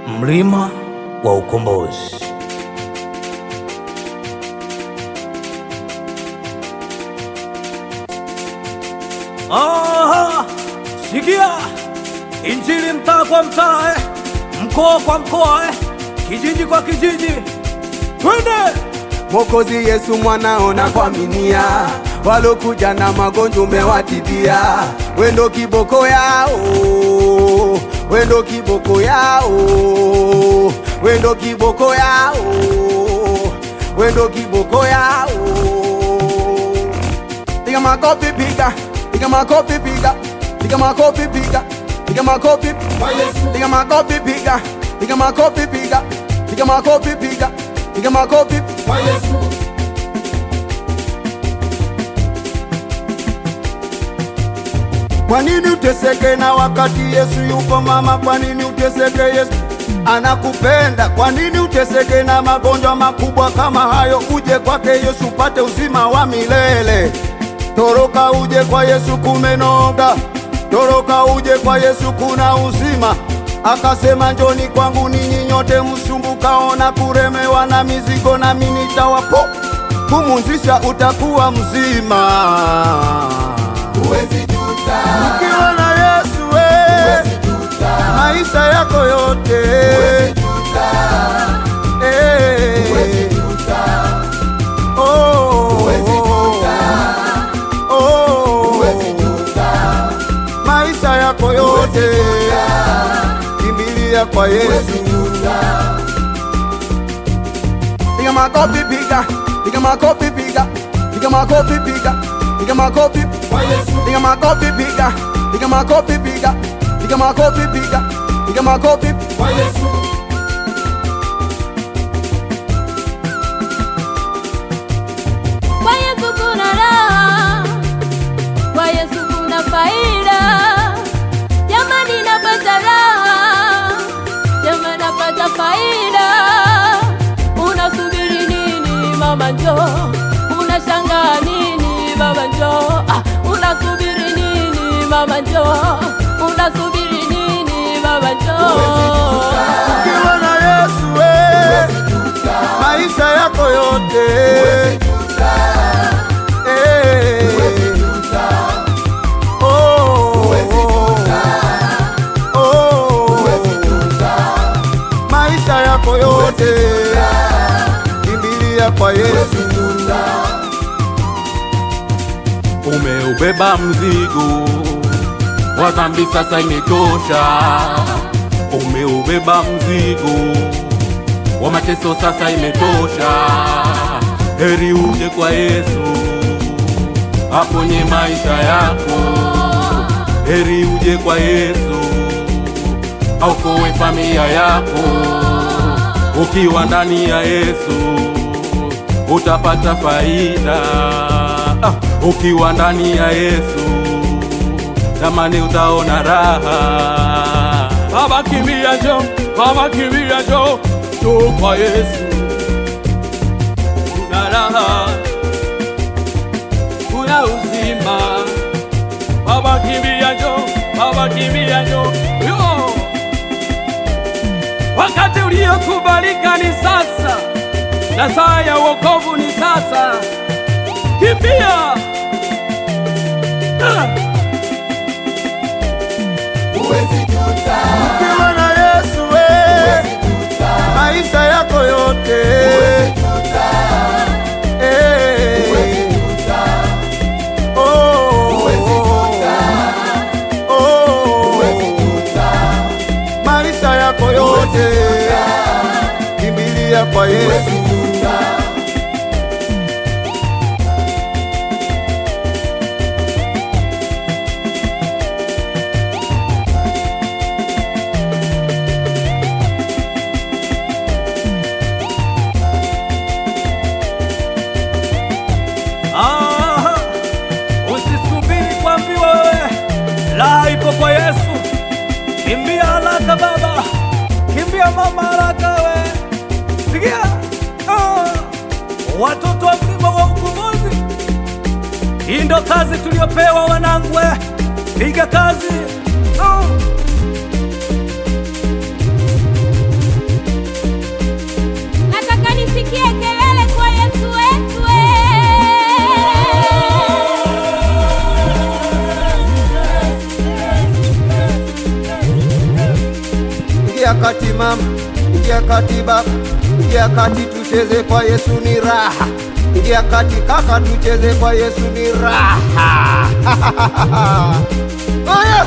Mlima wa Ukombozi. Aha, sikia Injili mtaa kwa mtaa, mkoa kwa mkoa, kijiji kwa kijiji. Twende! Mwokozi Yesu mwanao na kuaminia, walokuja na magonjwa umewatibia. Wendo kiboko yao, wendo kiboko yao, wendo kiboko yao, wendo kiboko yao. Piga makofi piga, piga makofi piga, piga makofi piga, piga makofi kwa Yesu. Piga makofi piga, piga makofi piga, piga makofi piga, piga makofi kwa Yesu. Kwa nini uteseke na wakati Yesu yupo mama? Kwa nini uteseke? Yesu anakupenda. Kwa nini uteseke na magonjwa makubwa kama hayo? Uje kwake Yesu pate uzima wa milele. Toroka uje kwa Yesu kumenoga, toroka uje kwa Yesu kuna uzima. Akasema njoni kwangu ninyi nyote msumbukao na kuremewa na mizigo, nami nitawapo kumunzisha, utakuwa mzima. Uwezi juta ukiwa na Yesu, uwezi juta maisha yako yote. Uwezi juta, uwezi juta, uwezi juta, uwezi juta maisha yako yote. Kimbilia kwa Yesu. Piga makofi piga, piga makofi piga, piga makofi piga, piga makofi kwa Yesu. Piga makofi piga, piga makofi piga, piga makofi piga, piga makofi kwa Yesu. Kwa Yesu kuna raha, kwa Yesu kuna faida. Jamani napata raha, jamani napata faida. Unasubiri nini mama njoo? Unashangaa nini baba njoo? Unasubiri nini mama njoo? Unasubiri nini baba njoo? Ukiwa na Yesu maisha yako yote. Maisha yako yote kimbilia kwa Yesu. Umeubeba mzigo wa dhambi, sasa imetosha. Umeubeba mzigo wa mateso, sasa imetosha. Heri uje kwa Yesu aponye maisha yako. Heri uje kwa Yesu aokoe familia yako. Ukiwa ndani ya Yesu utapata faida. Ukiwa ndani ya Yesu tamani utaona raha. Baba kimbia njoo, baba kimbia njoo, njoo kwa Yesu. Kuna raha, kuna uzima. Baba kimbia njoo, baba kimbia njoo. Wakati uliokubalika ni sasa, na saa ya wokovu ni sasa. Kimbia! Uwezi juta ukiwa na Yesu uwezi juta maisha yako yote. Uwezi juta, uwezi juta, uwezi juta, uwezi juta maisha yako yote. Kimbilia kwa Yesu. Usisubiri kuambiwa wewe, la ipo kwa Yesu. Kimbia haraka baba, kimbia mama haraka we. Sikia, watoto wa Mlima wa Ukombozi, hii ndo kazi tuliopewa wanangu, piga kazi. Ingia kati mama, ingia kati baba, ingia kati tucheze kwa Yesu ni raha. Ingia kati kaka tucheze kwa Yesu ni raha. Oh yeah.